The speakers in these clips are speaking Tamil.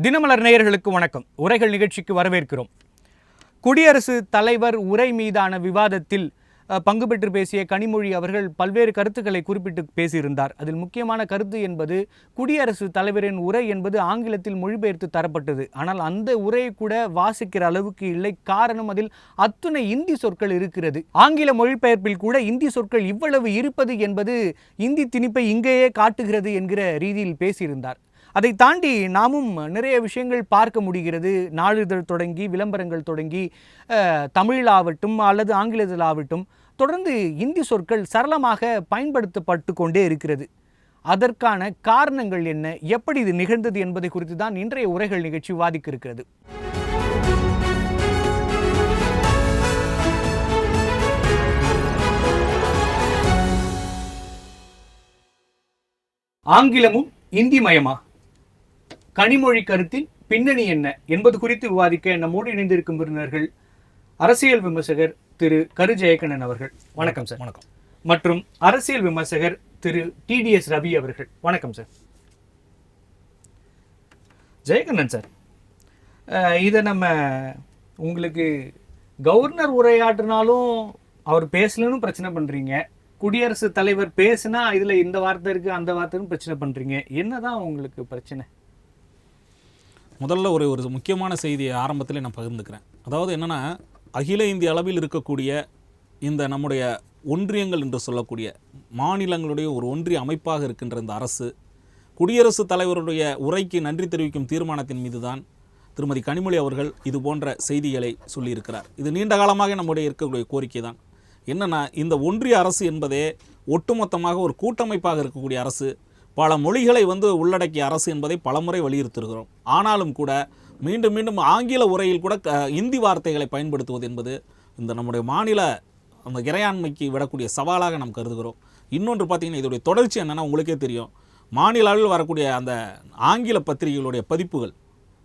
தினமலர் நேயர்களுக்கு வணக்கம். உரைகள் நிகழ்ச்சிக்கு வரவேற்கிறோம். குடியரசுத் தலைவர் உரை மீதான விவாதத்தில் பங்கு பெற்று பேசிய கனிமொழி அவர்கள் பல்வேறு கருத்துக்களை குறிப்பிட்டு பேசியிருந்தார். அதில் முக்கியமான கருத்து என்பது குடியரசுத் தலைவரின் உரை என்பது ஆங்கிலத்தில் மொழிபெயர்த்து தரப்பட்டது. ஆனால் அந்த உரையை கூட வாசிக்கிற அளவுக்கு இல்லை. காரணம், அதில் அத்துணை இந்தி சொற்கள் இருக்கிறது. ஆங்கில மொழிபெயர்ப்பில் கூட இந்தி சொற்கள் இவ்வளவு இருப்பது என்பது இந்தி திணிப்பை இங்கேயே காட்டுகிறது என்கிற ரீதியில் பேசியிருந்தார். அதை தாண்டி நாமும் நிறைய விஷயங்கள் பார்க்க முடிகிறது. நாளிதழ் தொடங்கி விளம்பரங்கள் தொடங்கி தமிழாகட்டும் அல்லது ஆங்கிலத்திலாகட்டும் தொடர்ந்து இந்தி சொற்கள் சரளமாக பயன்படுத்தப்பட்டு கொண்டே இருக்கிறது. அதற்கான காரணங்கள் என்ன, எப்படி இது நிகழ்ந்தது என்பதை குறித்து தான் இன்றைய உரைகள் நிகழ்ச்சி விவாதிக்க இருக்கிறது. ஆங்கிலமும் இந்தி மயமா? கனிமொழி கருத்தின் பின்னணி என்ன என்பது குறித்து விவாதிக்க நம்மோடு இணைந்திருக்கும் விருந்தினர்கள் அரசியல் விமர்சகர் திரு கரு ஜெயக்கண்ணன் அவர்கள். வணக்கம் சார். வணக்கம். மற்றும் அரசியல் விமர்சகர் திரு டிடிஎஸ் ரவி அவர்கள். வணக்கம் சார். ஜெயக்கண்ணன் சார், இதை நம்ம உங்களுக்கு கவர்னர் உரையாற்றினாலும் அவர் பேசலன்னு பிரச்சனை பண்றீங்க, குடியரசுத் தலைவர் பேசுனா இதுல இந்த வார்த்தை இருக்கு அந்த வார்த்தைன்னு பிரச்சனை பண்றீங்க. என்னதான் உங்களுக்கு பிரச்சனை? முதல்ல ஒரு முக்கியமான செய்தியை ஆரம்பத்தில் நான் பகிர்ந்துக்கிறேன். அதாவது என்னென்னா, அகில இந்திய அளவில் இருக்கக்கூடிய இந்த நம்முடைய ஒன்றியங்கள் என்று சொல்லக்கூடிய மாநிலங்களுடைய ஒரு ஒன்றிய அமைப்பாக இருக்கின்ற இந்த அரசு குடியரசுத் தலைவருடைய உரைக்கு நன்றி தெரிவிக்கும் தீர்மானத்தின் மீது தான் திருமதி கனிமொழி அவர்கள் இது போன்ற செய்திகளை சொல்லியிருக்கிறார். இது நீண்ட காலமாக நம்முடைய இருக்கக்கூடிய கோரிக்கை தான். என்னென்னா, இந்த ஒன்றிய அரசு என்பதே ஒட்டுமொத்தமாக ஒரு கூட்டமைப்பாக இருக்கக்கூடிய அரசு, பல மொழிகளை உள்ளடக்கிய அரசு என்பதை பலமுறை வலியுறுத்திருக்கிறோம். ஆனாலும் கூட மீண்டும் மீண்டும் ஆங்கில உரையில் கூட இந்தி வார்த்தைகளை பயன்படுத்துவது என்பது இந்த நம்முடைய மாநில அந்த இறையாண்மைக்கு விடக்கூடிய சவாலாக நாம் கருதுகிறோம். இன்னொன்று பார்த்திங்கன்னா, இதோடைய தொடர்ச்சி என்னென்னா, உங்களுக்கே தெரியும், மாநில அளவில் வரக்கூடிய அந்த ஆங்கில பத்திரிகைகளுடைய பதிப்புகள்,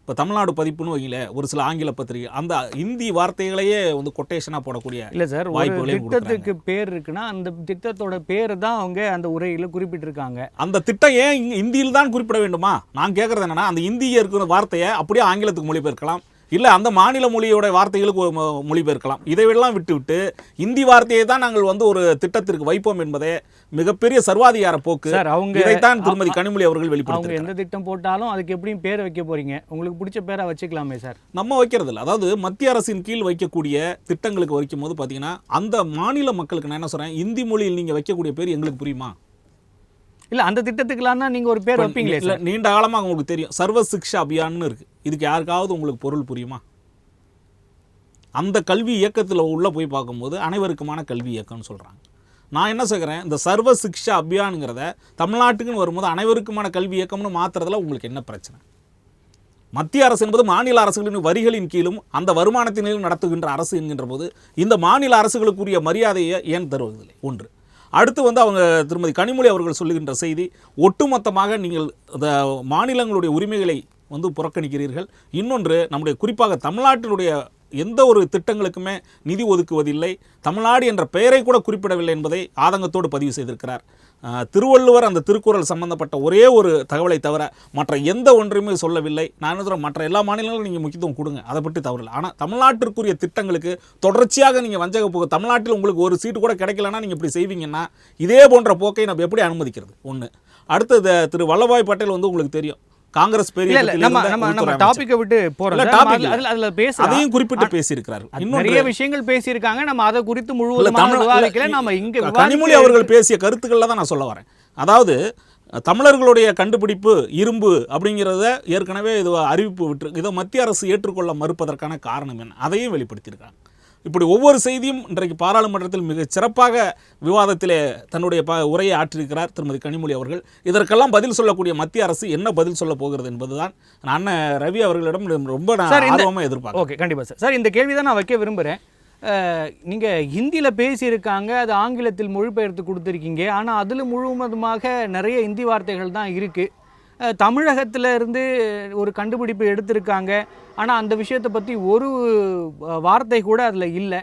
இப்போ தமிழ்நாடு பதிப்புன்னு வைங்களே, ஒரு சில ஆங்கில பத்திரிகை அந்த இந்தி வார்த்தைகளையே கொட்டேஷனாக போடக்கூடிய இல்லை சார், ஒரு திட்டத்துக்கு பேர் இருக்குன்னா அந்த திட்டத்தோட பேரை தான் அவங்க அந்த உரையில் குறிப்பிட்டிருக்காங்க. அந்த திட்டம் ஏன் இந்தியில் தான் குறிப்பிட வேண்டுமா? நான் கேட்குறது என்னென்னா, அந்த இந்திய இருக்கிற வார்த்தையை அப்படியே ஆங்கிலத்துக்கு மொழிபெயர்க்கலாம், இல்லை அந்த மாநில மொழியோட வார்த்தைகளுக்கு மொழிபெயர்க்கலாம். இதையெல்லாம் விட்டுவிட்டு இந்தி வார்த்தையை தான் நாங்கள் ஒரு திட்டத்திற்கு வைப்போம் என்பதே மிகப்பெரிய சர்வாதிகார போக்கு. இதைத்தான் திருமதி கனிமொழி அவர்கள் வெளிப்படுத்தி, எந்த திட்டம் போட்டாலும் அதுக்கு எப்படியும் பேரை வைக்க போறீங்க, உங்களுக்கு பிடிச்ச பேரை வச்சுக்கலாமே சார். நம்ம வைக்கிறது இல்லை. அதாவது மத்திய அரசின் கீழ் வைக்கக்கூடிய திட்டங்களுக்கு வைக்கும் போது பார்த்தீங்கன்னா, அந்த மாநில மக்களுக்கு நான் என்ன சொல்கிறேன், இந்தி மொழியில் நீங்கள் வைக்கக்கூடிய பேர் எங்களுக்கு புரியுமா? இல்லை, அந்த திட்டத்துக்குலாம் நீங்கள் ஒரு பேர் வைப்பீங்களே. இல்லை, நீண்ட காலமாக உங்களுக்கு தெரியும், சர்வ சிக்ஷா அபியான்னு இருக்குது. இதுக்கு யாருக்காவது உங்களுக்கு பொருள் புரியுமா? அந்த கல்வி இயக்கத்தில் உள்ளே போய் பார்க்கும்போது அனைவருக்குமான கல்வி இயக்கம்னு சொல்கிறாங்க. நான் என்ன சொல்கிறேன், இந்த சர்வ சிக்ஷா அபியானுங்கிறத தமிழ்நாட்டுக்குன்னு வரும்போது அனைவருக்குமான கல்வி இயக்கம்னு மாற்றுறதுல உங்களுக்கு என்ன பிரச்சனை? மத்திய அரசு என்பது மாநில அரசுகளின் வரிகளின் கீழும் அந்த வருமானத்தினும் நடத்துகின்ற அரசு என்கின்ற போது இந்த மாநில அரசுகளுக்குரிய மரியாதையை ஏன் தருவதில்லை? ஒன்று. அடுத்து அவங்க திருமதி கனிமொழி அவர்கள் சொல்லுகின்ற செய்தி, ஒட்டுமொத்தமாக நீங்கள் அந்த மாநிலங்களுடைய உரிமைகளை புறக்கணிக்கிறீர்கள். இன்னொன்று, நம்முடைய குறிப்பாக தமிழ்நாட்டினுடைய எந்த ஒரு திட்டங்களுக்குமே நிதி ஒதுக்குவதில்லை, தமிழ்நாடு என்ற பெயரை கூட குறிப்பிடவில்லை என்பதை ஆதங்கத்தோடு பதிவு செய்திருக்கிறார். திருவள்ளுவர் அந்த திருக்குறள் சம்பந்தப்பட்ட ஒரே ஒரு தகவலை தவிர மற்ற எந்த ஒன்றையுமே சொல்லவில்லை. நான் என்ன சொல்கிறேன், மற்ற எல்லா மாநிலங்களும் நீங்கள் முக்கியத்துவம் கொடுங்க, அதை பற்றி தவறில்லை. ஆனால் தமிழ்நாட்டிற்குரிய திட்டங்களுக்கு தொடர்ச்சியாக நீங்கள் வஞ்சக போக, தமிழ்நாட்டில் உங்களுக்கு ஒரு சீட்டு கூட கிடைக்கலன்னா நீங்கள் இப்படி செய்வீங்கன்னா இதே போன்ற போக்கை நம்ம எப்படி அனுமதிக்கிறது? ஒன்று. அடுத்தது, திரு வல்லபாய் பட்டேல் உங்களுக்கு தெரியும், காங்கிரஸ் டாபிக்கை விட்டு அதையும் குறிப்பிட்டு பேசியிருக்கிறார். நிறைய விஷயங்கள் பேசியிருக்காங்க, நம்ம அதை குறித்து முழுவதுமாக கனிமொழி அவர்கள் பேசிய கருத்துக்கள்ல தான் நான் சொல்ல வரேன். அதாவது தமிழர்களுடைய கண்டுபிடிப்பு இரும்பு அப்படிங்கிறத ஏற்கனவே இது அறிவிப்பு விட்டு இதை மத்திய அரசு ஏற்றுக்கொள்ள மறுப்பதற்கான காரணம் என்ன, அதையும் வெளிப்படுத்தியிருக்காங்க. இப்படி ஒவ்வொரு செய்தியும் இன்றைக்கு பாராளுமன்றத்தில் மிக சிறப்பாக விவாதத்திலே தன்னுடைய உரையை ஆற்றியிருக்கிறார் திருமதி கனிமொழி அவர்கள். இதற்கெல்லாம் பதில் சொல்லக்கூடிய மத்திய அரசு என்ன பதில் சொல்ல போகிறது என்பதுதான் அண்ணன் ரவி அவர்களிடம் ரொம்ப ஆர்வமாக எதிர்பார்க்கிறேன். ஓகே, கண்டிப்பாக சார். சார், இந்த கேள்வி தான் நான் வைக்க விரும்புகிறேன். நீங்கள் ஹிந்தியில் பேசியிருக்காங்க, அது ஆங்கிலத்தில் மொழிபெயர்த்து கொடுத்துருக்கீங்க, ஆனால் அதில் முழுவதுமாக நிறைய ஹிந்தி வார்த்தைகள் தான் இருக்குது. தமிழகத்தில் இருந்து ஒரு கண்டுபிடிப்பு எடுத்திருக்காங்க, ஆனால் அந்த விஷயத்தை பற்றி ஒரு வார்த்தை கூட அதில் இல்லை.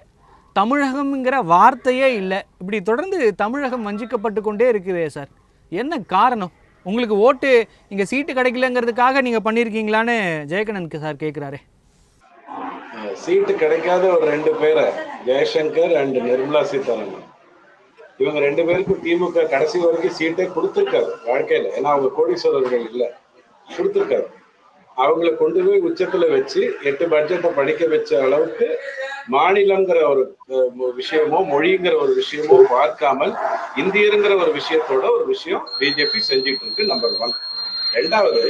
தமிழகம்ங்கிற வார்த்தையே இல்லை. இப்படி தொடர்ந்து தமிழகம் வஞ்சிக்கப்பட்டு கொண்டே இருக்குதே சார், என்ன காரணம்? உங்களுக்கு ஓட்டு இங்கே சீட்டு கிடைக்கலங்கிறதுக்காக நீங்கள் பண்ணியிருக்கீங்களான்னு ஜெயக்கண்ணனுக்கு சார் கேட்குறாரு. சீட்டு கிடைக்காத ஒரு 2 பேரை, ஜெயசங்கர் அண்ட் நிர்மலா சீதாராமன், இவங்க 2 பேருக்கும் திமுக கடைசி வரைக்கும் சீட்டே கொடுத்துருக்காரு வாழ்க்கையில. ஏன்னா அவங்க கோடீஸ்வரர்கள் இல்லை, கொடுத்துருக்காரு. அவங்களை கொண்டு போய் உச்சத்துல வச்சு 8 பட்ஜெட்டை படிக்க வச்ச அளவுக்கு மாநிலங்கிற ஒரு விஷயமோ மொழிங்கிற ஒரு விஷயமோ பார்க்காமல் இந்தியருங்கிற ஒரு விஷயத்தோட ஒரு விஷயம் பிஜேபி செஞ்சுட்டு இருக்கு. நம்பர் 1. 2வது,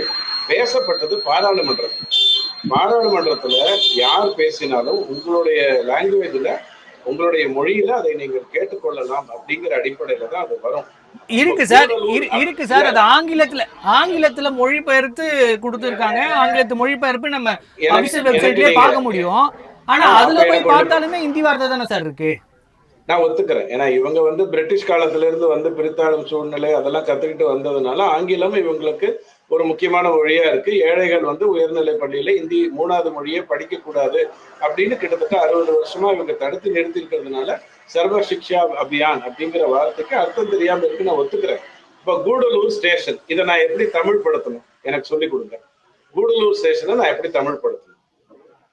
பேசப்பட்டது பாராளுமன்றத்துல யார் பேசினாலும் உங்களுடைய லாங்குவேஜ்ல உங்களுடைய மொழியில அதை நீங்கள் கேட்டுக்கொள்ளலாம் அப்படிங்கிற அடிப்படையில தான் அது வரும். இருக்கு சார் அது ஆங்கிலத்துல மொழிபெயர்த்து கொடுத்துருக்காங்க. ஆங்கிலத்து மொழிபெயர்ப்பு நம்ம அபிஷியல் வெப்சைட்லயே பார்க்க முடியும். ஆனா அதுல போய் பார்த்தாலுமே இந்தி வார்த்தை தானே சார் இருக்கு. நான் ஒத்துக்கிறேன். ஏன்னா இவங்க பிரிட்டிஷ் காலத்துல இருந்து பிரித்தாளும் சூழ்நிலை அதெல்லாம் கத்துக்கிட்டு வந்ததுனால ஆங்கிலம் இவங்களுக்கு ஒரு முக்கியமான மொழியா இருக்கு. ஏழைகள் உயர்நிலை பள்ளியில இந்தி 3வது மொழியை படிக்க கூடாது அப்படின்னு கிட்டத்தட்ட 60 வருஷமா இவங்க தடுத்து நிறுத்தி இருக்கிறதுனால சர்வ சிக்ஷா அபியான் அப்படிங்கிற வார்த்தைக்கு அர்த்தம் தெரியாம இருக்கு. நான் ஒத்துக்கிறேன். இப்ப கூடலூர் ஸ்டேஷன், இதை நான் எப்படி தமிழ் படுத்தணும் எனக்கு சொல்லி கொடுங்க. கூடலூர் ஸ்டேஷனை நான் எப்படி தமிழ் படுத்தணும்?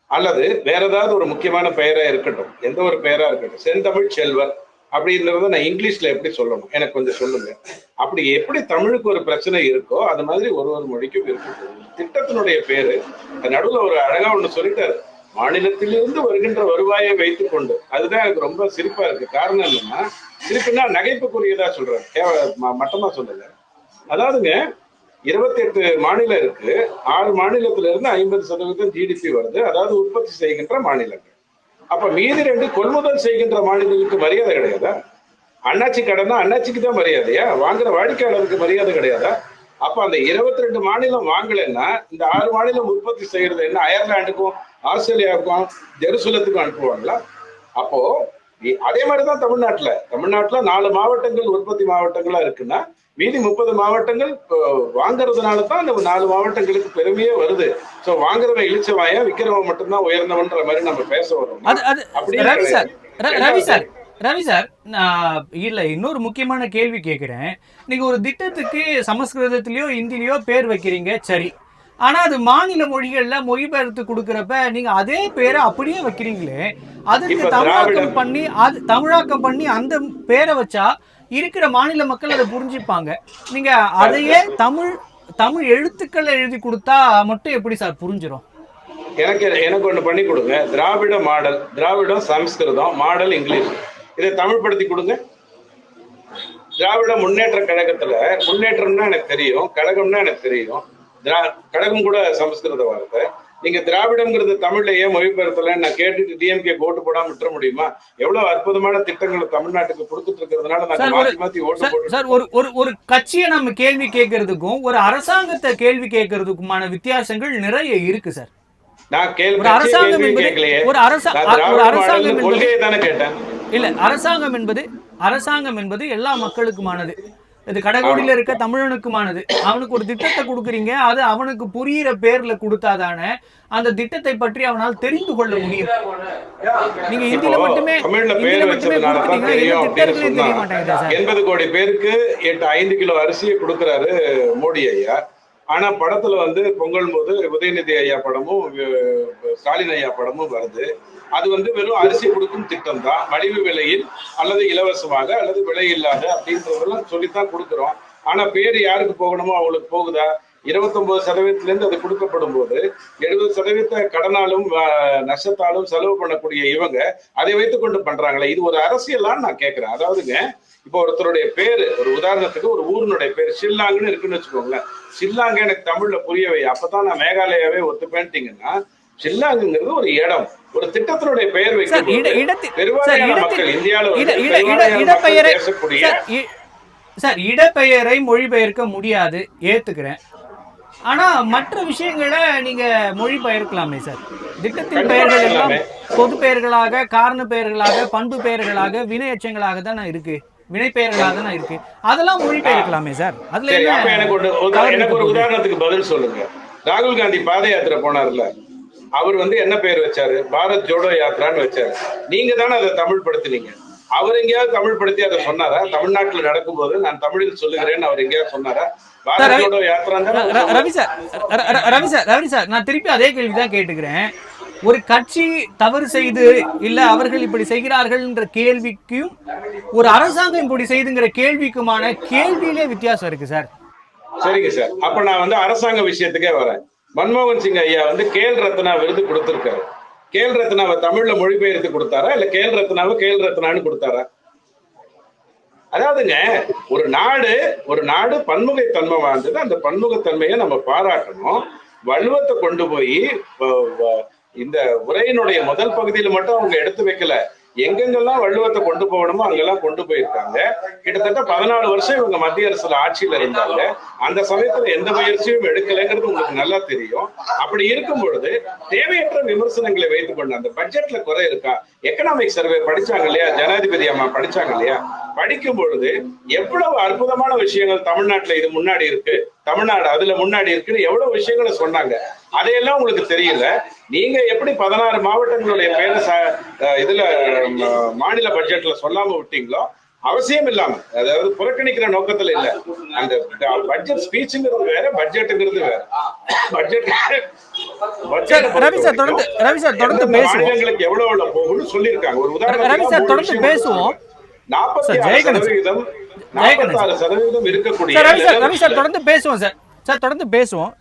அல்லது வேற ஏதாவது ஒரு முக்கியமான பெயரா இருக்கட்டும், எந்த ஒரு பெயரா இருக்கட்டும், செந்தமிழ் செல்வர் அப்படின்றத நான் இங்கிலீஷ்ல எப்படி சொல்லணும் எனக்கு கொஞ்சம் சொல்லுங்க. அப்படி எப்படி தமிழுக்கு ஒரு பிரச்சனை இருக்கோ அது மாதிரி ஒரு மொழிக்கும் இருக்கு. திட்டத்தினுடைய பேரு நடுவில் ஒரு அழகா ஒண்ணு சொல்லிட்டாரு, மாநிலத்திலிருந்து வருகின்ற வருவாயை வைத்துக் கொண்டு. அதுதான் எனக்கு ரொம்ப சிரிப்பா இருக்கு. காரணம் என்னன்னா, சிரிப்புன்னா நகைப்புக்குரியதா சொல்றாரு, மட்டமா சொல்லல. அதாவதுங்க 28 மாநிலம் இருக்கு. 6 மாநிலத்தில இருந்து 50% ஜிடிபி வருது, அதாவது உற்பத்தி செய்கின்ற மாநிலங்கள். அப்ப மீதி 2 கொள்முதல் செய்கின்ற மாநிலங்களுக்கு மரியாதை கிடையாதா? அண்ணாச்சி கடைன்னா அண்ணாச்சிக்கு தான் மரியாதையா? வாங்குற வாடிக்கையாளருக்கு மரியாதை கிடையாதா? அப்ப அந்த 22 மாநிலம் வாங்கலைன்னா இந்த 6 மாநிலம் உற்பத்தி செய்யறது என்ன அயர்லாண்டுக்கும் ஆஸ்திரேலியாவுக்கும் ஜெருசலத்துக்கும் அனுப்புவாங்களா? அப்போ அதே மாதிரிதான் தமிழ்நாட்டுல 4 மாவட்டங்கள் உற்பத்தி மாவட்டங்களா இருக்குன்னா மீதி 30 மாவட்டங்கள் வாங்கறதுனால தான் அந்த 4 மாவட்டங்களுக்கு பெருமையே வருது. சோ வாங்குறவன் இழிச்சவாயா, விக்கிறவன் மட்டும்தான் உயர்ந்தவன்ற மாதிரி நம்ம பேச வரோம். ரவி சார், இல்ல இன்னொரு முக்கியமான கேள்வி கேட்கிறேன். நீங்க ஒரு திட்டத்துக்கு சமஸ்கிருதத்திலயோ இந்தியிலயோ பேர் வைக்கிறீங்க, சரி. ஆனா அது மாநில மொழிகள்ல மொழிபெயர்த்து கொடுக்கறப்ப நீங்க அதே பேரை அப்படியே வைக்கிறீங்களே, அதுக்கு தமிழாக்கம் பண்ணி அந்த பேரை வச்சா இருக்கிற மாநில மக்கள் அதை புரிஞ்சுப்பாங்க. நீங்க அதையே தமிழ் எழுத்துக்கள் எழுதி கொடுத்தா மட்டும் எப்படி சார் புரிஞ்சிடும்? எனக்கு ஒண்ணு பண்ணி கொடுங்க. திராவிட மாடல், திராவிடம் சமஸ்கிருதம், மாடல் இங்கிலீஷ், இதை தமிழ் படுத்தி கொடுங்க. திராவிட முன்னேற்ற கழகத்துல முன்னேற்றம்னா எனக்கு தெரியும், கழகம்னா எனக்கு தெரியும். கழகம் கூட சமஸ்கிருத வார்த்தை. நீங்க திராவிடம்ங்கிறது தமிழ்லயே மொழிபெயர்த்தல நான் கேட்டுட்டு டிஎம்கே ஓட்டு போடாம விட்டுற முடியுமா? எவ்வளவு அற்புதமான திட்டங்களை தமிழ்நாட்டுக்கு கொடுத்துட்டு இருக்கிறதுனால நாங்க மாத்தி ஓட்டு போட்டு. சார், ஒரு கட்சியை நம்ம கேள்வி கேட்கறதுக்கும் ஒரு அரசாங்கத்தை கேள்வி கேட்கறதுக்குமான வித்தியாசங்கள் நிறைய இருக்கு சார். நான் அரசாங்கம் என்பது எல்லா மக்களுக்குமானது. இது கடைகோடியில இருக்க தமிழனுக்குமானது. அவனுக்கு ஒரு திட்டத்தை கொடுக்குறீங்க, அது அவனுக்கு புரியுற பேர்ல கொடுத்தாதானே அந்த திட்டத்தை பற்றி அவனால் தெரிந்து கொள்ள முடியும். நீங்க இந்தியில மட்டுமே 80 கோடி பேருக்கு 5 கிலோ அரிசியை கொடுக்கிறாரு மோடி ஐயா. ஆனா படத்துல பொங்கல் போது உதயநிதி ஐயா படமும் ஸ்டாலின் ஐயா படமும் வருது. அது வெறும் அரிசி கொடுக்கும் திட்டம் தான், மலிவு விலையில் அல்லது இலவசமாக அல்லது விலை இல்லாத அப்படின்றதெல்லாம் சொல்லித்தான் கொடுக்குறோம். ஆனா பேர் யாருக்கு போகணுமோ அவங்களுக்கு போகுதா? 29% அது கொடுக்கப்படும் போது 70% கடனாலும் நஷ்டத்தாலும் செலவு பண்ணக்கூடிய இவங்க அதை வைத்துக் கொண்டு பண்றாங்களே, இது ஒரு அரசியலான்னு நான் கேட்கிறேன். அதாவதுங்க, இப்போ ஒருத்தருடைய பேரு, ஒரு உதாரணத்துக்கு ஒரு ஊருனுடைய பேர் ஷில்லாங்னு இருக்குன்னு வச்சுக்கோங்களேன். ஷில்லாங்க எனக்கு தமிழ்ல புரியவை, அப்பதான் நான் மேகாலயாவே ஒத்துப்பேன்ட்டீங்கன்னா, ஷில்லாங்கிறது ஒரு இடம், ஒரு திட்டத்தினுடைய பெயர் வைக்க பெருவாரியான மக்கள் இந்தியாவில் பேசக்கூடிய சார், இடப்பெயரை மொழிபெயர்க்க முடியாது, ஏத்துக்கிறேன். ஆனா மற்ற விஷயங்களை நீங்க மொழிபெயர்க்கலாமே சார். திட்டத்தின் பெயர்கள் எல்லாம் பொது பெயர்களாக, காரண பெயர்களாக, பண்பு பெயர்களாக, வினை எச்சங்களாக தானே இருக்கு, வினை பெயர்களாக தானே இருக்கு. அதெல்லாம் மொழிபெயர்க்கலாமே சார். அதுல எனக்கு ஒரு உதாரணத்துக்கு பதில் சொல்லுங்க. ராகுல் காந்தி பாத யாத்திரை போனார்ல, அவர் என்ன பேர் வச்சாரு? பாரத் ஜோடோ யாத்திரான்னு வச்சாரு. நீங்க தானே அதை தமிழ் படுத்தினீங்க. அவர் எங்கேயாவது தமிழ் படுத்தி அதை சொன்னாரா? தமிழ்நாட்டுல நடக்கும்போது நான் தமிழில் சொல்லுகிறேன்னு அவர் எங்கேயாவது சொன்னாரா? ரவி சார், நான் திருப்பி அதே கேள்விதான் கேட்டுக்கிறேன். ஒரு கட்சி தவறு செய்து இல்ல அவர்கள் இப்படி செய்கிறார்கள் என்ற கேள்விக்கும் ஒரு அரசாங்கம் இப்படி செய்துங்கிற கேள்விக்குமான கேள்வியிலே வித்தியாசம் இருக்கு சார். சரிங்க சார், அப்ப நான் அரசாங்க விஷயத்துக்கே வரேன். மன்மோகன் சிங் ஐயா கேல் ரத்னா விருது கொடுத்திருக்காரு. கேல் ரத்னாவை தமிழ்ல மொழிபெயர்த்து கொடுத்தாரா இல்ல கேல் ரத்னாவை கேல் ரத்னான்னு கொடுத்தாரா? அதாவதுங்க, ஒரு நாடு பன்முகத்தன்மை வாழ்ந்தது. அந்த பன்முகத்தன்மையை நம்ம பாராட்டணும். வள்ளுவத்தை கொண்டு போய் இந்த உரையினுடைய முதல் பகுதியில மட்டும் அவங்க எடுத்து வைக்கல. எங்கெங்கெல்லாம் வள்ளுவத்தை கொண்டு போகணுமோ அங்கெல்லாம் கொண்டு போயிருக்காங்க. கிட்டத்தட்ட 14 வருஷம் இவங்க மத்திய அரசுல ஆட்சியில இருந்தாங்க. அந்த சமயத்துல எந்த முயற்சியும் எடுக்கலைங்கிறது உங்களுக்கு நல்லா தெரியும். அப்படி இருக்கும் பொழுது தேவையற்ற விமர்சனங்களை வைத்துக் கொண்டு அந்த பட்ஜெட்ல குறை இருக்கா? எக்கனாமிக் சர்வே படிச்சாங்க இல்லையா, ஜனாதிபதி அம்மா படிச்சாங்க இல்லையா? படிக்கும் பொழுது எவ்வளவு அற்புதமான விஷயங்கள் தமிழ்நாட்டுல இது முன்னாடி இருக்கு, தமிழ்நாடு அதுல முன்னாடி இருக்குன்னு எவ்வளவு விஷயங்களை சொன்னாங்க. அதையெல்லாம் உங்களுக்கு தெரியல. நீங்க எப்படி 16 மாவட்டங்களுடைய பேரை இதுல மாநில பட்ஜெட்ல சொல்லாம விட்டீங்களோ, அவசியம் இல்லாம, அதாவது புறக்கணிக்கிற நோக்கத்துல இல்ல. அந்த பட்ஜெட் ஸ்பீச்சுங்கிறது வேற, பட்ஜெட்டுங்கிறது வேற. பட்ஜெட் மாநிலங்களுக்கு எவ்வளவு போகும்னு சொல்லியிருக்காங்க. ஒரு உதாரணம் தொடர்ந்து பேசுவோம். 46% இருக்கக்கூடிய தொடர்ந்து பேசுவோம்.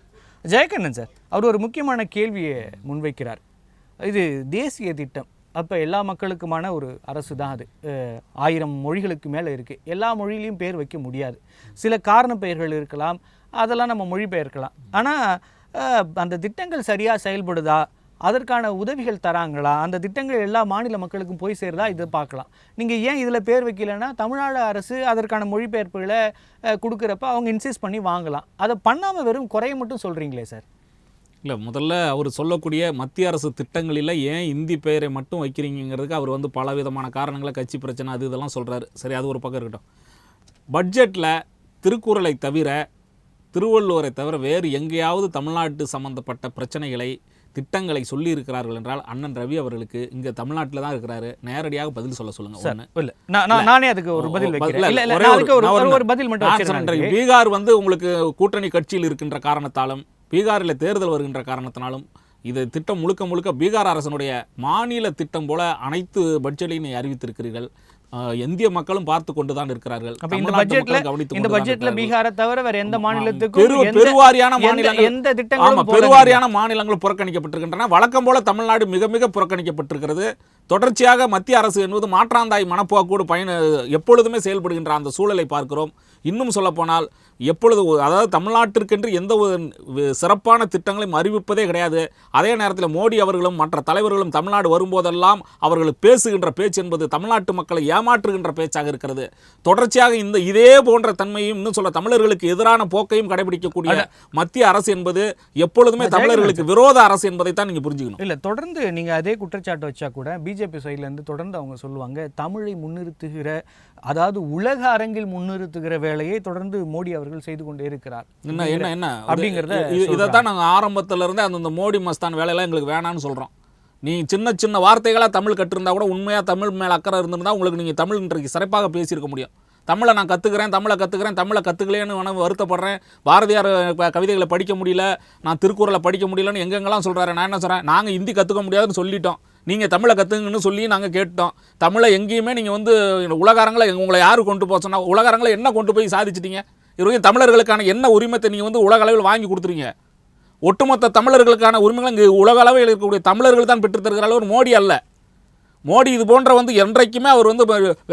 ஜெயகண்ணன் சார், அவர் ஒரு முக்கியமான கேள்வியை முன்வைக்கிறார். இது தேசிய திட்டம், அப்போ எல்லா மக்களுக்குமான ஒரு அரசு தான் அது. 1000 மொழிகளுக்கு மேலே இருக்குது. எல்லா மொழியிலையும் பேர் வைக்க முடியாது. சில காரண பெயர்கள் இருக்கலாம், அதெல்லாம் நம்ம மொழிபெயர்க்கலாம். ஆனால் அந்த திட்டங்கள் சரியாக செயல்படுதா, அதற்கான உதவிகள் தராங்களா, அந்த திட்டங்கள் எல்லா மாநில மக்களுக்கும் போய் சேருதா, இதை பார்க்கலாம். நீங்கள் ஏன் இதில் பேர் வைக்கலைன்னா தமிழ்நாடு அரசு அதற்கான மொழிபெயர்ப்புகளை கொடுக்குறப்ப அவங்க இன்சிஸ்ட் பண்ணி வாங்கலாம். அதை பண்ணாமல் வெறும் குறைய மட்டும் சொல்கிறீங்களே சார்? இல்லை, முதல்ல அவர் சொல்லக்கூடிய மத்திய அரசு திட்டங்களில் ஏன் இந்தி பெயரை மட்டும் வைக்கிறீங்கிறதுக்கு அவர் பல விதமான காரணங்களை, கட்சி பிரச்சனை அது இதெல்லாம் சொல்கிறாரு. சரி, அது ஒரு பக்கம் இருக்கட்டும். பட்ஜெட்டில் திருக்குறளை தவிர, திருவள்ளுவரை தவிர வேறு எங்கேயாவது தமிழ்நாட்டு சம்பந்தப்பட்ட பிரச்சனைகளை, திட்டங்களை சொல்லி இருக்கிறார்கள் என்றால் அண்ணன் ரவி அவர்களுக்கு இங்க தமிழ்நாட்டில் தான் இருக்கிறாரு, நேரடியாக பதில் சொல்ல சொல்லுங்க. நானே அதுக்கு ஒரு பதில் வைக்கிறேன். பீகார் உங்களுக்கு கூட்டணி கட்சியில் இருக்கின்ற காரணத்தாலும், பீகாரில் தேர்தல் வருகின்ற காரணத்தினாலும், இது திட்டம் முழுக்க முழுக்க பீகார் அரசனுடைய மாநில திட்டம் போல அனைத்து பட்ஜெட்டையும் அறிவித்திருக்கிறீர்கள். இந்திய மக்களும் பார்த்து கொண்டுதான் இருக்கிறார்கள். இந்த பட்ஜெட்ல பீகாரை தவிர வேற எந்த மாநிலத்துக்கும் பெருவாரியான மாநிலங்கள், எந்த திட்டங்களும் பெருவாரியான மாநிலங்கள் புறக்கணிக்கப்பட்டிருக்கின்றன. வழக்கம் போல தமிழ்நாடு மிக மிக புறக்கணிக்கப்பட்டிருக்கிறது. தொடர்ச்சியாக மத்திய அரசு என்பது மாற்றாந்தாய் மனப்போக்கோடு எப்பொழுதுமே செயல்படுகின்ற அந்த சூழலை பார்க்கிறோம். இன்னும் சொல்லப்போனால் அதாவது தமிழ்நாட்டிற்கென்று எந்த ஒரு சிறப்பான திட்டங்களையும் அறிவிப்பதே கிடையாது. அதே நேரத்தில் மோடி அவர்களும் மற்ற தலைவர்களும் தமிழ்நாடு வரும்போதெல்லாம் அவர்கள் பேசுகின்ற பேச்சு என்பது தமிழ்நாட்டு மக்களை ஏமாற்றுகின்ற பேச்சாக இருக்கிறது. தொடர்ச்சியாக இதே போன்ற தன்மையும், இன்னும் சொல்ல தமிழர்களுக்கு எதிரான போக்கையும் கடைபிடிக்கக்கூடிய மத்திய அரசு என்பது எப்பொழுதுமே தமிழர்களுக்கு விரோத அரசு என்பதைத்தான் நீங்க புரிஞ்சுக்கணும். இல்ல, தொடர்ந்து நீங்க அதே குற்றச்சாட்டு வச்சா கூட பிஜேபி சைட்ல இருந்து தொடர்ந்து அவங்க சொல்லுவாங்க, தமிழை முன்னிறுத்துகிற, அதாவது உலக அரங்கில் முன்னிறுத்துகிற வேலையை தொடர்ந்து மோடி அவர்கள் செய்து கொண்டே இருக்கிறார். என்ன அப்படிங்கிறத இதைத்தான் நாங்கள் ஆரம்பத்துல இருந்தே அந்த மோடி மஸ்தான் வேலையெல்லாம் எங்களுக்கு வேணான்னு சொல்றோம். நீ சின்ன சின்ன வார்த்தைகளாக தமிழ் கற்றிருந்தா கூட, உண்மையாக தமிழ் மேலே அக்கறை இருந்திருந்தா உங்களுக்கு நீங்கள் தமிழ் இன்றைக்கு சிறப்பாக பேசியிருக்க முடியும். தமிழை நான் கற்றுக்கிறேன், தமிழை கற்றுக்கலேன்னு வருத்தப்படுறேன். பாரதியார் கவிதைகளை படிக்க முடியல, நான் திருக்குறளை படிக்க முடியலன்னு எங்கெங்கெல்லாம் சொல்கிறாரு. நான் என்ன சொல்கிறேன், நாங்கள் ஹிந்தி கற்றுக்க முடியாதுன்னு சொல்லிட்டோம், நீங்கள் தமிழை கற்றுங்கன்னு சொல்லி நாங்கள் கேட்டோம். தமிழை எங்கேயுமே நீங்கள் உலகாரங்களை உங்களை யார் கொண்டு போக சொன்னால், உலகாரங்களை என்ன கொண்டு போய் சாதிச்சிட்டீங்க? இது தமிழர்களுக்கான என்ன உரிமத்தை நீங்கள் உலக அளவில் வாங்கி கொடுத்துருங்க? ஒட்டுமொத்த தமிழர்களுக்கான உரிமைகளை இங்கே உலக அளவில் இருக்கக்கூடிய தமிழர்கள் தான் பெற்றுத்தருகிற அளவு மோடி அல்ல. மோடி இது போன்ற என்றைக்குமே அவர்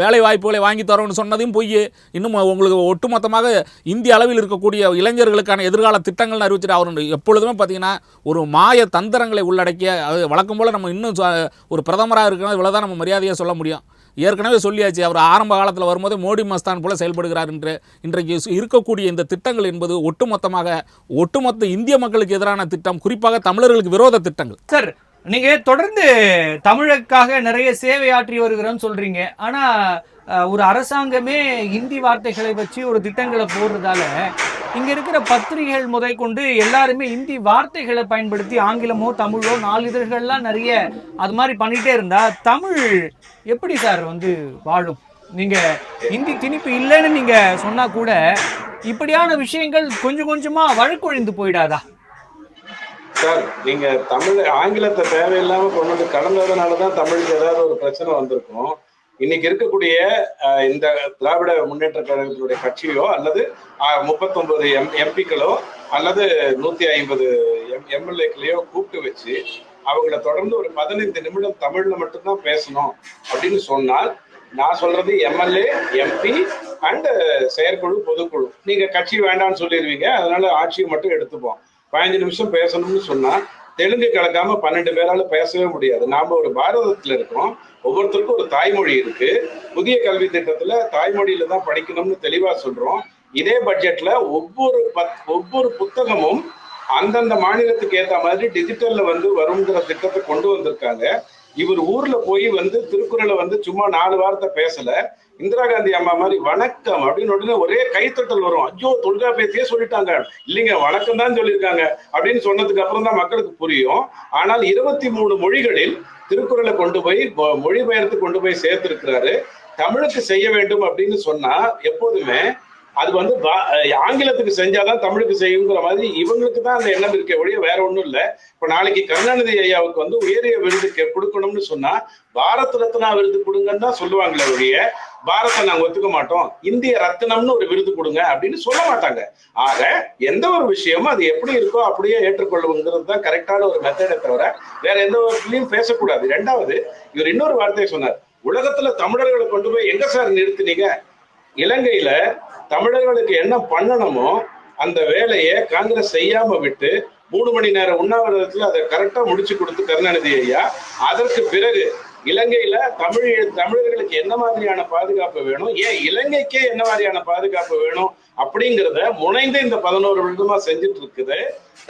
வேலை வாய்ப்புகளை வாங்கி தரோன்னு சொன்னதையும் பொய். இன்னும் உங்களுக்கு ஒட்டுமொத்தமாக இந்திய அளவில் இருக்கக்கூடிய இளைஞர்களுக்கான எதிர்கால திட்டங்கள்னு அறிவிச்சுட்டு அவர் எப்பொழுதுமே பார்த்தீங்கன்னா ஒரு மாய தந்திரங்களை உள்ளடக்கிய, வழக்கம் போல் நம்ம இன்னும் ஒரு பிரதமராக இருக்கணும், இவ்வளோ தான் நம்ம மரியாதையாக சொல்ல முடியும். ஏற்கனவே சொல்லியாச்சு, அவர் ஆரம்ப காலத்தில் வரும்போது மோடி மஸ்தான் போல செயல்படுகிறார் என்று. இன்றைக்கு இருக்கக்கூடிய இந்த திட்டங்கள் என்பது ஒட்டுமொத்த இந்திய மக்களுக்கு எதிரான திட்டம், குறிப்பாக தமிழர்களுக்கு விரோத திட்டங்கள். சார், நீங்க தொடர்ந்து தமிழுக்காக நிறைய சேவை ஆற்றி வருகிறோன்னு சொல்றீங்க. ஆனா ஒரு அரசாங்கமே ஹிந்தி வார்த்தைகளை வச்சு ஒரு திட்டங்களை போடுறதால இங்க இருக்கிற பத்திரிகைகள் முதல் கொண்டு எல்லாருமே இந்தி வார்த்தைகளை பயன்படுத்தி ஆங்கிலமோ தமிழோ நாளிதழ்கள்லாம் நிறைய அது மாதிரி பண்ணிட்டே இருந்தா தமிழ் எப்படி சார் வந்து வாழும்? நீங்க இந்தி திணிப்பு இல்லைன்னு நீங்க சொன்னா கூட இப்படியான விஷயங்கள் கொஞ்சம் கொஞ்சமா வழக்கொழிந்து போயிடாதா? சார், நீங்க தமிழ் ஆங்கிலத்தை தேவையில்லாம கொண்டு வந்து கலந்ததுனாலதான் தமிழுக்கு ஏதாவது ஒரு பிரச்சனை வந்திருக்கும். இன்னைக்கு இருக்கக்கூடிய இந்த திராவிட முன்னேற்ற கழகத்தினுடைய கட்சியோ அல்லது 39 எம்பிக்களோ அல்லது 150 எம்எல்ஏக்களையோ கூப்பிட்டு வச்சு அவங்கள தொடர்ந்து ஒரு 15 நிமிடம் தமிழ்ல மட்டும்தான் பேசணும் அப்படின்னு சொன்னால், நான் சொல்றது எம்எல்ஏ, எம்பி அண்ட் செயற்குழு, பொதுக்குழு. நீங்க கட்சி வேண்டாம்னு சொல்லிடுவீங்க, அதனால ஆட்சியை மட்டும் எடுத்துப்போம். 15 நிமிஷம் பேசணும்னு சொன்னா தெலுங்கு கலக்காம 12 பேரால பேசவே முடியாது. நாம ஒரு பாரதத்துல இருக்கோம், ஒவ்வொருத்தருக்கும் ஒரு தாய்மொழி இருக்கு. புதிய கல்வி திட்டத்துல தாய்மொழியில தான் படிக்கணும்னு தெளிவா சொல்றோம். இதே பட்ஜெட்ல ஒவ்வொரு புத்தகமும் அந்தந்த மாநிலத்துக்கு ஏத்த மாதிரி டிஜிட்டல்ல வந்து வருங்கிற திட்டத்தை கொண்டு வந்திருக்காங்க. இவர் ஊர்ல போய் வந்து திருக்குறளை வந்து சும்மா 4 வார்த்தை பேசல. இந்திரா காந்தி அம்மா மாதிரி வணக்கம் அப்படின்னு உடனே ஒரே கைத்தட்டல் வரும். ஐயோ, தொல்காப்பியத்தையே சொல்லிட்டாங்க. இல்லைங்க, வணக்கம் தான் சொல்லியிருக்காங்க அப்படின்னு சொன்னதுக்கு அப்புறம் தான் மக்களுக்கு புரியும். ஆனால் 23 மொழிகளில் திருக்குறளை கொண்டு போய் மொழிபெயர்த்து கொண்டு போய் சேர்த்திருக்கிறாரு. தமிழுக்கு செய்ய வேண்டும் அப்படின்னு சொன்னா எப்போதுமே அது வந்து ஆங்கிலத்துக்கு செஞ்சாதான் தமிழுக்கு செய்யுங்கிற மாதிரி இவங்களுக்கு தான் அந்த எண்ணம் இருக்க ஒழிய வேற ஒண்ணும் இல்லை. இப்ப நாளைக்கு கருணாநிதி ஐயாவுக்கு வந்து உயரிய விருது கொடுக்கணும்னு சொன்னா பாரத் ரத்னா விருது கொடுங்கன்னு தான் சொல்லுவாங்களே ஒழிய பாரத்தை நாங்க ஒத்துக்க மாட்டோம், இந்திய ரத்னம்னு ஒரு விருது கொடுங்க அப்படின்னு சொல்ல மாட்டாங்க. ஆக எந்த ஒரு விஷயமும் அது எப்படி இருக்கோ அப்படியே ஏற்றுக்கொள்ளுங்கிறது தான் கரெக்டான ஒரு மெத்தடை தவிர வேற எந்த ஒரு பேசக்கூடாது. 2வது, இவர் இன்னொரு வார்த்தையை சொன்னார். உலகத்துல தமிழர்களை கொண்டு போய் எங்க சார் நிறுத்தினீங்க? இலங்கையில தமிழர்களுக்கு என்ன பண்ணணுமோ அந்த வேலையை காங்கிரஸ் செய்யாம விட்டு 3 மணி நேரம் உண்ணாவிரதத்துல அதை கரெக்டா முடிச்சு கொடுத்து கருணாநிதி ஐயா, அதற்கு பிறகு இலங்கையில தமிழர்களுக்கு என்ன மாதிரியான பாதுகாப்பு வேணும், ஏன் இலங்கைக்கே என்ன மாதிரியான பாதுகாப்பு வேணும் அப்படிங்கிறத முனைந்து இந்த 11 வருடமா செஞ்சுட்டு இருக்குது.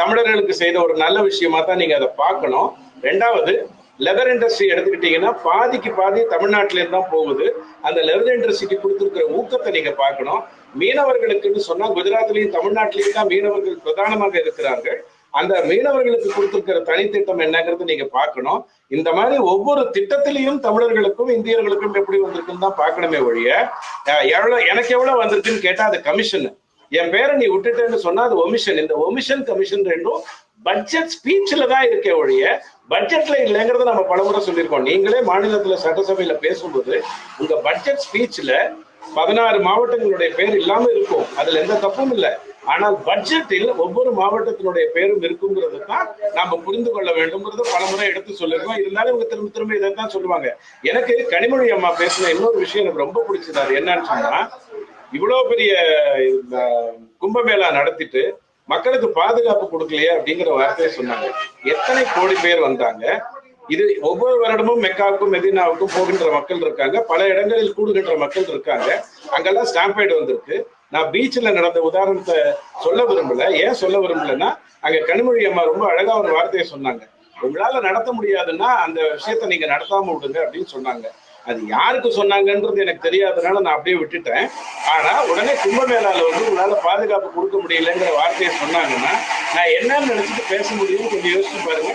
தமிழர்களுக்கு செய்த ஒரு நல்ல விஷயமா தான் நீங்க அதை பார்க்கணும். 2வது, லெதர் இண்டஸ்ட்ரி எடுத்துக்கிட்டீங்கன்னா பாதிக்கு பாதி தமிழ்நாட்டில இருந்து தான் போகுது. அந்த லெதர் இண்டஸ்ட்ரிக்கு கொடுத்துருக்கிற ஊக்கத்தை நீங்க பார்க்கணும். மீனவர்களுக்குன்னு சொன்னா குஜராத்லயும் தமிழ்நாட்டிலையும் தான் மீனவர்கள் பிரதானமாக இருக்கிறார்கள். அந்த மீனவர்களுக்கு கொடுத்திருக்கிற தனித்திட்டம் என்னங்கிறது நீங்க பார்க்கணும். இந்த மாதிரி ஒவ்வொரு திட்டத்திலையும் தமிழர்களுக்கும் இந்தியர்களுக்கும் எப்படி வந்திருக்குன்னு தான் பார்க்கணுமே ஒழிய எனக்கு எவ்வளவு வந்திருக்குன்னு கேட்டா அது கமிஷன், என் பேரை நீ விட்டுட்டேன்னு சொன்னா அது ஒமிஷன். இந்த ஒமிஷன் கமிஷன் ரெண்டும் பட்ஜெட் ஸ்பீச்ல தான் இருக்கே ஒழிய பட்ஜெட்ல இல்லைங்கிறத நம்ம பலமுறை சொல்லியிருக்கோம். நீங்களே மாநிலத்துல சட்டசபையில பேசும்போது உங்க பட்ஜெட் ஸ்பீச்ல 16 மாவட்டங்களுடைய பேர் இல்லாம இருக்கும், அதுல எந்த தப்பும் இல்லை. ஆனால் பட்ஜெட்டில் ஒவ்வொரு மாவட்டத்தினுடைய பேரும் இருக்குங்கிறது தான் நாம புரிந்து கொள்ள வேண்டும்ங்கிறத பலமுறை எடுத்து சொல்லிருக்கோம். இருந்தாலும் இவங்க திரும்ப திரும்ப இதை தான் சொல்லுவாங்க. எனக்கு கனிமொழி அம்மா பேசின இன்னொரு விஷயம் எனக்கு ரொம்ப பிடிச்சது. என்னன்னு சொன்னா, இவ்வளவு பெரிய கும்பமேளா நடத்திட்டு மக்களுக்கு பாதுகாப்பு கொடுக்கலையே அப்படிங்கிற வார்த்தையை சொன்னாங்க. எத்தனை கோடி பேர் வந்தாங்க? இது ஒவ்வொரு வருடமும் மெக்காவுக்கும் மெதினாவுக்கும் போகின்ற மக்கள் இருக்காங்க, பல இடங்களில் கூடுகின்ற மக்கள் இருக்காங்க. அங்கெல்லாம் ஸ்டாம்பைடு வந்திருக்கு. நான் பீச்சில் நடந்த உதாரணத்தை சொல்ல விரும்பல. ஏன் சொல்ல விரும்பலன்னா, அங்க கனிமொழி அம்மா ரொம்ப அழகா ஒரு வார்த்தையை சொன்னாங்க. உங்களால நடத்த முடியாதுன்னா அந்த விஷயத்த நீங்க நடத்தாம விடுங்க அப்படின்னு சொன்னாங்க. அது யாருக்கு சொன்னாங்கன்றது எனக்கு தெரியாதனால நான் அப்படியே விட்டுட்டேன். ஆனா உடனே கும்பமேளால வந்து உங்களால பாதுகாப்பு கொடுக்க முடியலங்கிற வார்த்தையை சொன்னாங்கன்னா நான் என்னன்னு நினைச்சிட்டு பேச முடியும்னு கொஞ்சம் யோசிச்சு பாருங்க.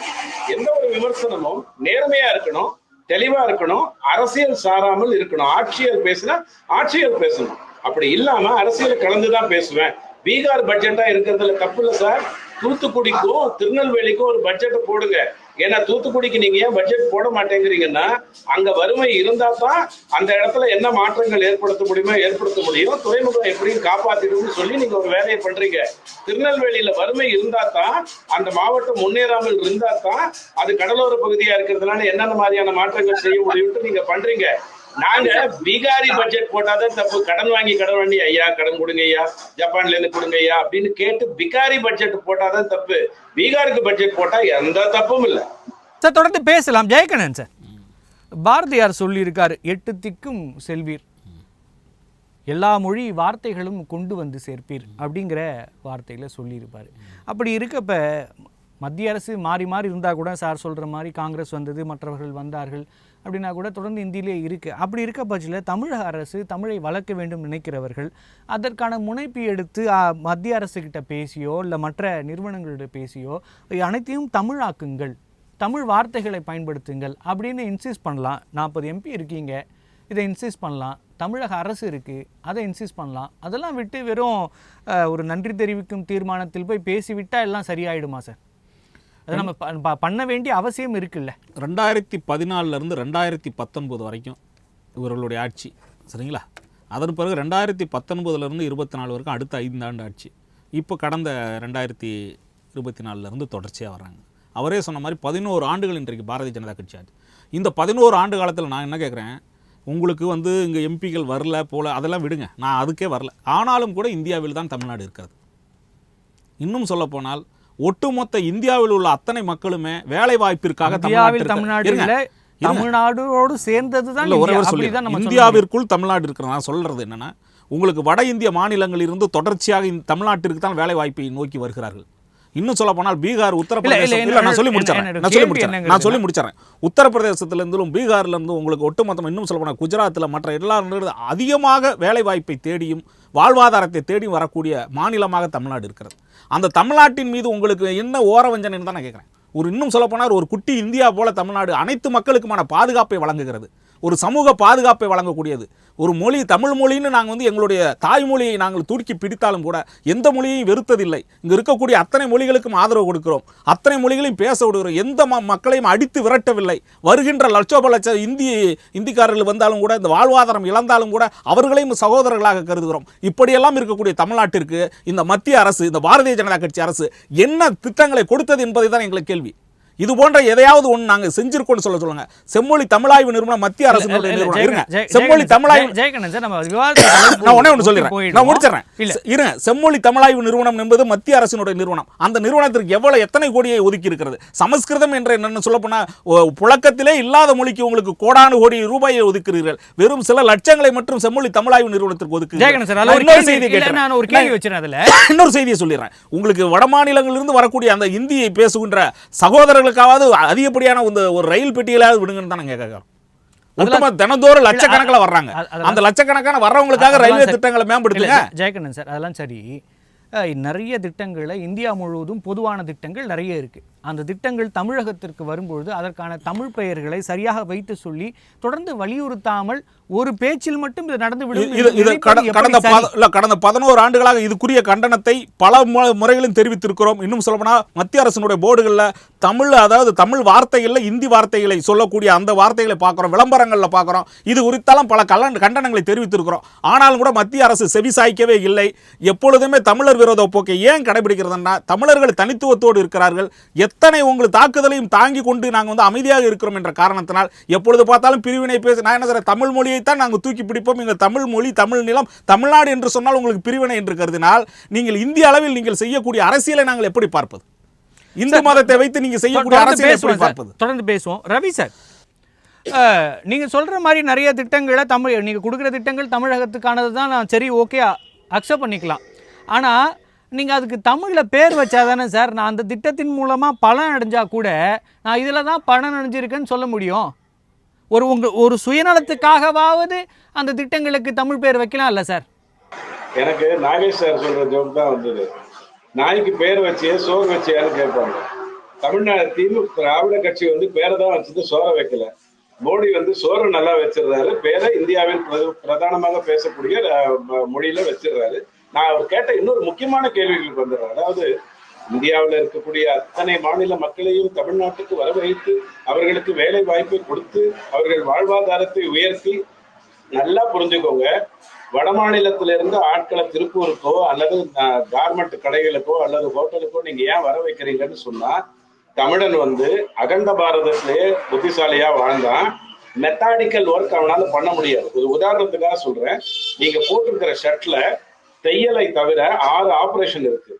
எந்த ஒரு விமர்சனமும் நேர்மையா இருக்கணும், தெளிவா இருக்கணும், அரசியல் சாராமல் இருக்கணும். ஆட்சியல் பேசினா ஆட்சியல் பேசணும், அப்படி இல்லாம அரசியல் கலந்துதான் பேசுவேன். பீகார் பட்ஜெட்டா இருக்கிறதுல தப்பு இல்லை சார். தூத்துக்குடிக்கும் திருநெல்வேலிக்கும் ஒரு பட்ஜெட்டை போடுங்க. ஏன்னா தூத்துக்குடிக்கு நீங்க ஏன் பட்ஜெட் போட மாட்டேங்கிறீங்கன்னா, அங்க வறுமை இருந்தா தான் அந்த இடத்துல என்ன மாற்றங்கள் ஏற்படுத்த முடியுமோ ஏற்படுத்த முடியும், துறைமுகம் எப்படியும் காப்பாத்திடும்னு சொல்லி நீங்க ஒரு வேலையை பண்றீங்க. திருநெல்வேலியில வறுமை இருந்தா தான், அந்த மாவட்டம் முன்னேறாமல் இருந்தா தான் அது கடலோர பகுதியா இருக்கிறதுனால என்னென்ன மாதிரியான மாற்றங்கள் செய்ய முடியும்னு நீங்க பண்றீங்க. நாங்க பீகாரி பட்ஜெட் போட்டாதான் தப்பு. கடன் வாங்கி ஐயா கடன் கொடுங்க ஐயா, ஜப்பான்ல இருந்து கொடுங்க ஐயா அப்படின்னு கேட்டு பிகாரி பட்ஜெட் போட்டாதான் தப்பு. பீகாருக்கு பட்ஜெட் போட்டா எந்த தப்பும் இல்லை. சார், தொடர்ந்து பேசலாம். ஜெயகணன் சார், பாரதியார் சொல்லியிருக்காரு, 8 திக்கும் செல்வீர், எல்லா மொழி வார்த்தைகளும் கொண்டு வந்து சேர்ப்பீர் அப்படிங்கிற வார்த்தையில் சொல்லியிருப்பார். அப்படி இருக்கப்ப மத்திய அரசு மாறி மாறி இருந்தால் கூட சார் சொல்கிற மாதிரி காங்கிரஸ் வந்தது, மற்றவர்கள் வந்தார்கள், அப்படின்னா கூட தொடர்ந்து இந்தியிலே இருக்குது. அப்படி இருக்க பட்சத்தில் தமிழக அரசு தமிழை வளர்க்க வேண்டும் நினைக்கிறவர்கள் அதற்கான முனைப்பு எடுத்து மத்திய அரசுக்கிட்ட பேசியோ இல்லை மற்ற நிறுவனங்கள்கிட்ட பேசியோ அனைத்தையும் தமிழாக்குங்கள், தமிழ் வார்த்தைகளை பயன்படுத்துங்கள் அப்படின்னு இன்சிஸ்ட் பண்ணலாம். 40 MP இருக்கீங்க, இதை இன்சிஸ்ட் பண்ணலாம். தமிழக அரசு இருக்குது, அதை இன்சிஸ்ட் பண்ணலாம். அதெல்லாம் விட்டு வெறும் ஒரு நன்றி தெரிவிக்கும் தீர்மானத்தில் போய் பேசிவிட்டால் எல்லாம் சரியாயிடுமா சார்? அதை நம்ம பண்ண வேண்டிய அவசியம் இருக்குல்ல. 2014 2019 வரைக்கும் இவர்களுடைய ஆட்சி சரிங்களா. அதன் பிறகு 2019 24 வரைக்கும் அடுத்த 5 ஆண்டு ஆட்சி. இப்போ கடந்த 2024 தொடர்ச்சியாக வர்றாங்க. அவரே சொன்ன மாதிரி 11 ஆண்டுகள் இன்றைக்கு பாரதிய ஜனதா கட்சி ஆட்சி. இந்த 11 ஆண்டு காலத்தில் நான் என்ன கேட்குறேன், உங்களுக்கு இங்கே எம்பிக்கள் வரல போல அதெல்லாம் விடுங்க, நான் அதுக்கே வரல. ஆனாலும் கூட இந்தியாவில் தான் தமிழ்நாடு இருக்கிறது. இன்னும் சொல்லப்போனால் ஒட்டுமொத்த இந்தியாவில் உள்ள அத்தனை மக்களுமே வேலை வாய்ப்பிற்காக தமிழ்நாடோடு சேர்ந்தது தான் இந்தியாவிற்குள் தமிழ்நாடு இருக்கிறது. நான் சொல்றது என்னன்னா, உங்களுக்கு வட இந்திய மாநிலங்களில் இருந்து தொடர்ச்சியாக தமிழ்நாட்டிற்கு தான் வேலை வாய்ப்பை நோக்கி வருகிறார்கள். இன்னும் சொல்ல போனால் பீகார், உத்தரப்பிரதேசம், நான் சொல்லி முடிச்சிடறேன். உத்தரப்பிரதேசத்திலிருந்தும் பீகார்லேருந்து உங்களுக்கு ஒட்டுமொத்தம் இன்னும் சொல்ல போனால் குஜராத்தில் மற்ற எல்லா அதிகமாக வேலை வாய்ப்பை தேடியும் வாழ்வாதாரத்தை தேடி வரக்கூடிய மாநிலமாக தமிழ்நாடு இருக்கிறது. அந்த தமிழ்நாட்டின் மீது உங்களுக்கு என்ன ஓரவஞ்சனை தான் நான் கேட்குறேன். இன்னும் சொல்ல போனால் ஒரு குட்டி இந்தியா போல தமிழ்நாடு அனைத்து மக்களுக்குமான பாதுகாப்பை வழங்குகிறது, ஒரு சமூக பாதுகாப்பை வழங்கக்கூடியது. ஒரு மொழி தமிழ் மொழின்னு நாங்கள் எங்களுடைய தாய்மொழியை நாங்கள் தூக்கி பிடித்தாலும் கூட எந்த மொழியையும் வெறுத்ததில்லை. இங்கே இருக்கக்கூடிய அத்தனை மொழிகளுக்கும் ஆதரவு கொடுக்கிறோம், அத்தனை மொழிகளையும் பேச விடுகிறோம், எந்த மக்களையும் அடித்து விரட்டவில்லை. வருகின்ற லட்சோப லட்சம் இந்திக்காரர்கள் வந்தாலும் கூட இந்த வாழ்வாதாரம் இழந்தாலும் கூட அவர்களையும் சகோதரர்களாக கருதுகிறோம். இப்படியெல்லாம் இருக்கக்கூடிய தமிழ்நாட்டிற்கு இந்த மத்திய அரசு, இந்த பாரதிய ஜனதா கட்சி அரசு என்ன திட்டங்களை கொடுத்தது என்பதை தான் எங்களுக்கு கேள்வி. இது போன்ற எதையாவது ஒன்று நாங்கள் செஞ்சிருக்கோம்னு சொல்லுங்க. செம்மொழி தமிழாய்வு நிறுவனம் மத்திய அரசு செம்மொழி தமிழாய்வு செம்மொழி தமிழாய்வு நிறுவனம் என்பது மத்திய அரசினுடைய நிறுவனம். அந்த நிறுவனத்திற்கு எத்தனை கோடியை ஒதுக்கி இருக்கிறது. சமஸ்கிருதம் என்ற என்ன சொல்ல போனா புழக்கத்திலே இல்லாத மொழிக்கு உங்களுக்கு கோடானு கோடி ரூபாயை ஒதுக்குறீர்கள். வெறும் சில லட்சங்களை மட்டும் செம்மொழி தமிழாய்வு நிறுவனத்திற்கு ஒதுக்குறீர்கள். இன்னொரு செய்தியை சொல்லிடுறேன். உங்களுக்கு வட மாநிலங்களிலிருந்து வரக்கூடிய அந்த இந்தியை பேசுகின்ற சகோதரர்கள் அதிகப்படியான ஒரு ரயில் பெட்டிகளாவது விடுங்கன்னு தான் கேட்கிறோம். தினந்தோறும் லட்சக்கணக்கில் வர்றாங்க. அந்த லட்சக்கணக்கான வர்றவங்களுக்காக ரயில்வே திட்டங்களை மேம்படுத்துங்க. ஜெயகண்ணன் சார், அதெல்லாம் சரி. நிறைய திட்டங்களை இந்தியா முழுவதும் பொதுவான திட்டங்கள் நிறைய இருக்குது. அந்த திட்டங்கள் தமிழகத்திற்கு வரும்பொழுது அதற்கான தமிழ் பெயர்களை சரியாக வைத்து சொல்லி தொடர்ந்து வலியுறுத்தாமல் ஒரு பேச்சில் மட்டும் இது நடந்துவிடும். கடந்த 11 ஆண்டுகளாக இதுக்குரிய கண்டனத்தை பல முறைகளும் தெரிவித்திருக்கிறோம். இன்னும் சொல்லப்போனால் மத்திய அரசினுடைய போர்டுகளில் தமிழ், அதாவது தமிழ் வார்த்தைகளில் இந்தி வார்த்தைகளை சொல்லக்கூடிய அந்த வார்த்தைகளை பார்க்குறோம், விளம்பரங்களில் பார்க்குறோம். இது குறித்தாலும் பல கண்டனங்களை தெரிவித்திருக்கிறோம். ஆனாலும் கூட மத்திய அரசு செவிசாய்க்கவே இல்லை. எப்பொழுதுமே தமிழர் விரோத போக்கை ஏன் கடைபிடிக்கிறதுன்னா, தமிழர்கள் தனித்துவத்தோடு இருக்கிறார்கள். எத்தனை உங்களுக்கு தாக்குதலையும் தாங்கி கொண்டு நாங்கள் அமைதியாக இருக்கிறோம் என்ற காரணத்தினால் எப்பொழுது பார்த்தாலும் பிரிவினை பேசி நான் என்ன சொல்றேன், தமிழ் மொழியை தான் நாங்கள் தூக்கி பிடிப்போம், எங்கள் தமிழ் மொழி தமிழ் நிலம் தமிழ்நாடு என்று சொன்னால் உங்களுக்கு பிரிவினை என்று கருதினால் நீங்கள் இந்திய அளவில் நீங்கள் செய்யக்கூடிய அரசியலை நாங்கள் எப்படி பார்ப்பது? இந்து மதத்தை வைத்து நீங்க செய்யக்கூடிய அரசியலை எப்படி பார்ப்பது? தொடர்ந்து பேசுவோம். ரவி சார், நீங்க சொல்ற மாதிரி நிறைய திட்டங்களை நீங்க கொடுக்குற திட்டங்கள் தமிழகத்துக்கானது தான், நான் சரி ஓகே அக்செப்ட் பண்ணிக்கலாம். ஆனால் நீங்கள் அதுக்கு தமிழில் பேர் வச்சா தானே சார் நான் அந்த திட்டத்தின் மூலமாக பலன் அடைஞ்சால் கூட நான் இதில் தான் பலன் அடைஞ்சிருக்கேன்னு சொல்ல முடியும். ஒரு சுயநலத்துக்காகவாவது அந்த திட்டங்களுக்கு தமிழ் பேர் வைக்கலாம் இல்லை சார்? எனக்கு நாகேஷ் சார் சொல்கிற ஜோக் தான் வந்தது. நாய்க்கு பேர் வச்சியே சோறு வச்சியான்னு கேட்பாங்க. தமிழ்நாடு திராவிட கட்சி பேரை தான் வச்சது, சோறை வைக்கல. மோடி சோறு நல்லா வச்சிடுறாரு, பேரை இந்தியாவில் பிரதானமாக பேசக்கூடிய மொழியில வச்சிடுறாரு. நான் அவர் கேட்ட இன்னொரு முக்கியமான கேள்விகளுக்கு வந்துடுறேன். அதாவது இந்தியாவில் இருக்கக்கூடிய அத்தனை மாநில மக்களையும் தமிழ்நாட்டுக்கு வரவழைத்து அவர்களுக்கு வேலை வாய்ப்பை கொடுத்து அவர்கள் வாழ்வாதாரத்தை உயர்த்தி, நல்லா புரிஞ்சுக்கோங்க, வட மாநிலத்திலிருந்து ஆட்களை திருப்பூருக்கோ அல்லது கார்மெண்ட் கடைகளுக்கோ அல்லது ஹோட்டலுக்கோ நீங்க ஏன் வர வைக்கிறீங்கன்னு சொன்னா, தமிழன் அகண்ட பாரதத்திலேயே புத்திசாலியா வாழ்ந்தான். மெத்தாடிக்கல் ஒர்க் அவனால பண்ண முடியாது. ஒரு உதாரணத்துக்காக சொல்றேன், நீங்க போட்டிருக்கிற ஷர்ட்ல தையலை தவிர 6 ஆபரேஷன் இருக்கு.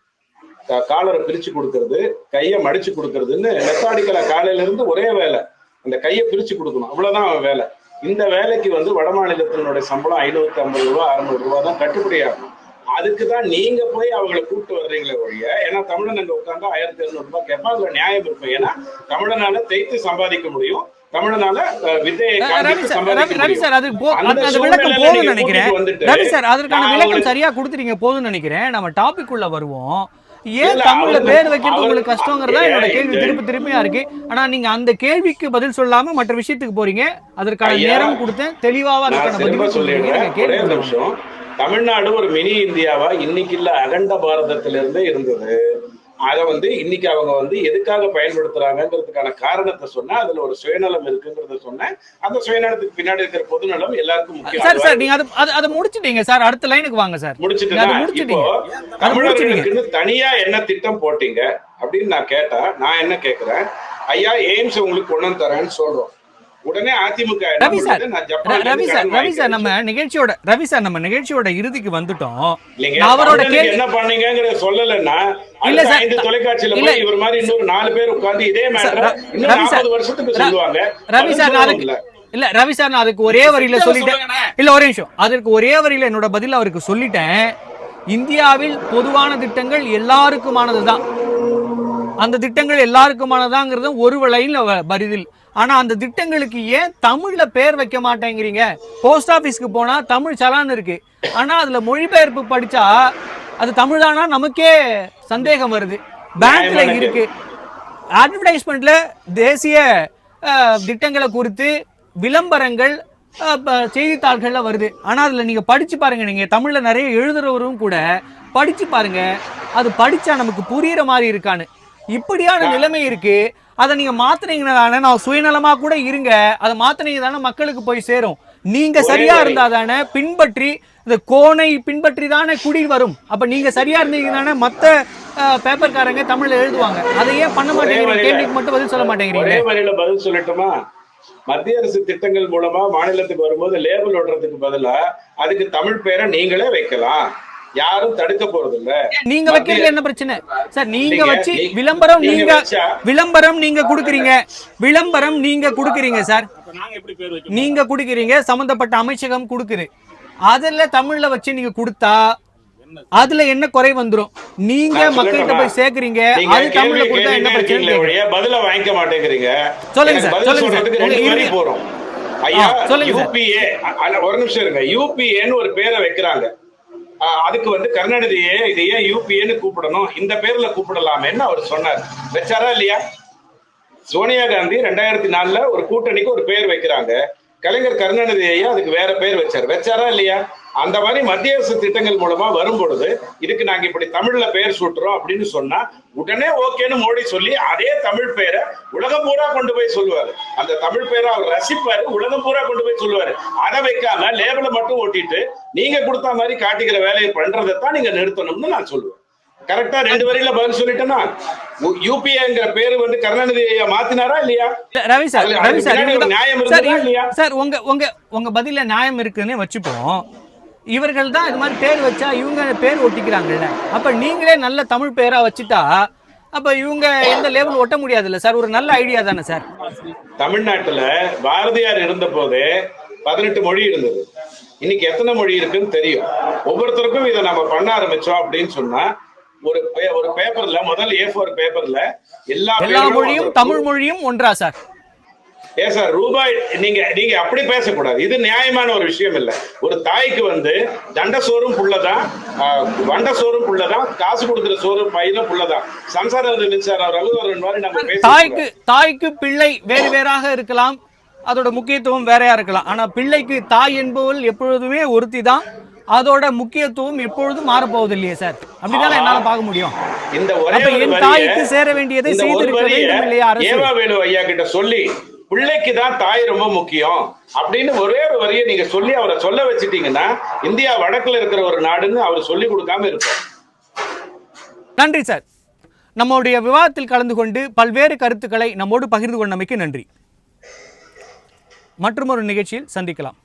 காலரை பிரிச்சு கொடுக்கறது, கையை மடிச்சு கொடுக்கறதுன்னு மெத்தாடிக்கலா காலையில இருந்து ஒரே வேலை, அந்த கையை பிரிச்சு கொடுக்கணும், அவ்வளவுதான் அவன் வேலை. இந்த வேலைக்கு வட மாநிலத்தினுடைய சம்பளம் 550 ரூபா 600 ரூபா தான் கட்டுப்படி ஆகணும். அதுக்குதான் நீங்க போய் அவங்களை கூப்பிட்டு வர்றீங்களே ஒழிய, ஏன்னா தமிழன் அங்க உட்காந்து 1700 ரூபாய் கேட்பான், அதுல நியாயம் இருக்கும். ஏன்னா தமிழனால தைத்து சம்பாதிக்க முடியும், தமிழனால வித்தையை காண்பித்து சம்பாதிக்க ரவி முடியும். சார், அது அந்த அந்த விளக்கம் சூழ்நிலையில போதும்னு நீங்க நினைக்கிறேன். கூட்டிட்டு வந்துட்டு ரவி சார், அதற்கான நான் விளக்கம் உங்களுக்கு- சரியா கொடுத்துட்டீங்க, போதும்னு நினைக்கிறேன். நம்ம டாபிக் உள்ள வருவோம். ஏன் இல்ல, தமிழ்ல அவரு- பேர் வைக்கிறது அவரு- உங்களுக்கு கஷ்டங்கிறதா என்னோட கேள்வி ஏன் திருப்பியா இருக்கு. ஆனா நீங்க அந்த கேள்விக்கு பதில் சொல்லாம மற்ற விஷயத்துக்கு போறீங்க. அதற்கான ஐயா, நேரம் கொடுத்தேன், தெளிவாக நான் அதற்கான திரும்ப பதில் சொல்லிடுறேன். சொல்றீங்க. ஒரே கேள்வி நிமிஷம். தமிழ்நாடு ஒரு மினி இந்தியாவா இன்னைக்கு இல்ல, அகண்ட பாரதத்திலிருந்தே இருந்தது. அதை இன்னைக்கு அவங்க எதுக்காக பயன்படுத்துறாங்கிறதுக்கான காரணத்தை சொன்னா, அதுல ஒரு சுயநலம் இருக்குங்கிறத சொன்னேன். அந்த சுயநலத்துக்கு பின்னாடி இருக்கிற பொதுநலம் எல்லாருக்கும் முக்கியம். சார் சார், நீங்க அதை முடிச்சிட்டீங்க சார். அடுத்த லைனுக்கு வாங்க சார். முடிச்சிட்டு அதை முடிச்சிட்டீங்க. அதை முடிச்சிட்டீங்க. தமிழர்களுக்குன்னு தனியா என்ன திட்டம் போட்டீங்க அப்படின்னு நான் கேட்டா, நான் என்ன கேக்குறேன், ஐயா எய்ம்ஸ் உங்களுக்கு கொண்டு வந்து தரேன்னு சொல்றோம். உடனே அதிமுக என்ன ரவி சார், பண்ணுது? நான் ஜப்பான்ல ரவி இருந்து சார், கடன் ரவி சார், வாங்கிக்கிறேன். நம்ம நிகழ்ச்சியோட இறுதிக்கு வந்துட்டோம். இல்லைங்க, நான் அவரோட தமிழனுக்கு கேள்வி என்ன பண்ணீங்கங்கறத சொல்லலைன்னா, இல்ல அடுத்த சார், 5 தொலைக்காட்சியில இல்ல. போய் இவர் மாதிரி இன்னொரு 4 பேர் உட்கார்ந்து இதே மேட்டரை இன்னும் ரவி சார், 40 வருஷத்துக்கு சொல்லுவாங்க. ரவி சார், நான் இல்ல. இல்ல ரவி சார், நான் அதுக்கு ஒரே வரியில சொல்லிட்டேன். இல்ல, ஒரே நிமிஷம். அதற்கு ஒரே வரியில என்னோட பதில் அவருக்கு சொல்லிட்டேன். இந்தியாவில் பொதுவான திட்டங்கள் எல்லாருக்குமானதுதான். அந்த திட்டங்கள் எல்லாருக்குமானதாங்கிறது ஒரு லைன்ல பதில். ஆனா அந்த திட்டங்களுக்கு ஏன் தமிழ்ல பேர் வைக்க மாட்டேங்கிறீங்க? போஸ்ட் ஆபீஸ்க்கு போனா தமிழ் சலான் இருக்கு, ஆனா அதுல மொழிபெயர்ப்பு படிச்சா அது தமிழ் தானா நமக்கே சந்தேகம் வருது. பேங்க்ல இருக்கு, அட்வர்டைஸ்மெண்ட்ல தேசிய திட்டங்களை குறித்து விளம்பரங்கள் செய்தித்தாள்கள்ல வருது. ஆனா அதுல நீங்க படிச்சு பாருங்க, நீங்க தமிழ்ல நிறைய எழுதுறவரும் கூட படிச்சு பாருங்க, அது படிச்சா நமக்கு புரியுற மாதிரி இருக்கான்னு. இப்படியான நிலைமை இருக்கு. அதை நீங்க மாத்துனீங்கன்னா தானே, நான் சுயநலமா கூட இருங்க, அதை மாத்துனீங்க தானே மக்களுக்கு போய் சேரும். நீங்க சரியா இருந்தா தானே பின்பற்றி, இந்த கோனை பின்பற்றி தானே குடி வரும். அப்ப நீங்க சரியா இருந்தீங்க தானே மத்த பேப்பர்காரங்க தமிழ்ல எழுதுவாங்க. அதை ஏன் பண்ண மாட்டேங்கிறீங்க? கேள்விக்கு மட்டும் பதில் சொல்ல மாட்டேங்கிறீங்க. ஒரே வரியில பதில் சொல்லட்டுமா? மத்திய அரசு திட்டங்கள் மூலமா மாநிலத்துக்கு வரும்போது லேபிள் ஓட்டுறதுக்கு பதிலா அதுக்கு தமிழ் பேரை நீங்களே வைக்கலாம், யாரும் தடுக்க போறது இல்ல. நீங்க வைக்கிறதுல என்ன பிரச்சனை சார்? நீங்க வச்சு விளம்பரம் நீங்க குடுக்குறீங்க, விளம்பரம் நீங்க குடுக்குறீங்க சார், நீங்க குடுக்குறீங்க, சம்பந்தப்பட்ட அமைச்சகம் குடுக்குது. அதுல தமிழ்ல வச்சு நீங்க கொடுத்தா அதுல என்ன குறை வந்துரும்? நீங்க மக்கள்கிட்ட போய் சேர்க்கறீங்க, அது தமிழ்ல கொடுத்தா என்ன பிரச்சனை? பதில வாங்கிக்க மாட்டேங்கிறீங்க. சொல்லுங்க சார், சொல்லுங்க சார். போறோம் ஐயா, சொல்லுங்க சார். யூபிஏ, ஒரு நிமிஷம் இருங்க. யூபிஏன்னு ஒரு பேரை வைக்கிறாங்க. அதுக்கு கருணாநிதியே இது ஏன் யூபிஏன்னு கூப்பிடணும், இந்த பேர்ல கூப்பிடலாமேன்னு அவர் சொன்னார். வச்சாரா இல்லையா? சோனியா காந்தி 2004 ஒரு கூட்டணிக்கு ஒரு பேர் வைக்கிறாங்க. கலைஞர் கருணாநிதி ஐயா அதுக்கு வேற பேர் வச்சாரா இல்லையா? அந்த மாதிரி மத்திய அரசு திட்டங்கள் மூலமா வரும் பொழுது இதுக்கு நாங்க இப்படி தமிழ்ல பெயர் சூட்டுறோம் அப்படின்னு சொன்னா உடனே ஓகேன்னு மோடி சொல்லி அதே தமிழ் பெயரை உலகம் பூரா கொண்டு போய் சொல்லுவாரு. அந்த தமிழ் பெயரை அவர் ரசிப்பாரு, உலகம் பூரா கொண்டு போய் சொல்லுவாரு. அதை வைக்காம லேபிளை மட்டும் ஓட்டிட்டு நீங்க கொடுத்த மாதிரி காட்டிக்கிற வேலையை பண்றதைத்தான் நீங்க நிறுத்தணும்னு நான் சொல்லுவேன். கரெக்டா 2 வரியில பதில் சொல்லிட்டேன்னா, யூபிஏங்கிற பேரு கருணாநிதி மாத்தினாரா இல்லையா? ரவி சார், நியாயம் இருந்தா இல்லையா சார்? உங்க பதில நியாயம் இருக்குன்னு வச்சுப்போம். இவர்கள் தான் இது மாதிரி பேர் வச்சா இவங்க பேர் ஒட்டிக்கிறாங்கல்ல, அப்ப நீங்களே நல்ல தமிழ் பேரா வச்சுட்டா அப்ப இவங்க எந்த லேபிள் ஒட்ட முடியாது இல்ல சார்? ஒரு நல்ல ஐடியா தானே சார்? தமிழ்நாட்டுல பாரதியார் இருந்த போதே 18 மொழி இருந்தது. இன்னைக்கு எத்தனை மொழி இருக்குன்னு தெரியும். ஒவ்வொருத்தருக்கும் இதை நம்ம பண்ண ஆரம்பிச்சோம் அப்படின்னு சொன்னா ஒரு பேப்பர்ல முதல் A4 பேப்பர்ல எல்லா மொழியும் தமிழ் மொழியும் ஒன்றா சார்? ஏன் சார் ரூபாய் நீங்க அப்படி பேசக்கூடாது. இது நியாயமான ஒரு விஷயம் இல்ல. ஒரு தாய்க்கு தண்ட சோறும் புள்ளதான், வண்ட சோறும் புள்ளதான், காசு கொடுக்குற சோறும் பையனும் புள்ளதான். சம்சார மின்சார ரகுவரன் மாதிரி நம்ம தாய்க்கு பிள்ளை வேறு வேறாக இருக்கலாம், அதோட முக்கியத்துவம் வேறையா இருக்கலாம். ஆனா பிள்ளைக்கு தாய் என்பவள் எப்பொழுதுமே ஒருத்தி தான், அதோட முக்கியத்துவம் எப்பொழுதும் மாறப்போவது இல்லையே சார்? அப்படிதான் என்னால பார்க்க முடியும். என் தாய்க்கு சேர வேண்டியதை செய்திருக்க வேண்டும் இல்லையா அரசு? வேலு ஐயா கிட்ட சொல்லி பிள்ளைக்கு தான் தாய் ரொம்ப முக்கியம் அப்படின்னு ஒரே ஒரு வரியை நீங்க சொல்லி அவரை சொல்ல வச்சிட்டீங்கன்னா இந்தியா வடக்குல இருக்கிற ஒரு நாடுன்னு அவர் சொல்லி கொடுக்காம இருப்பார். நன்றி சார். நம்முடைய விவாதத்தில் கலந்து கொண்டு பல்வேறு கருத்துக்களை நம்மோடு பகிர்ந்து கொண்டமைக்கு நன்றி. மற்றொரு நிகழ்ச்சியில் சந்திக்கலாம்.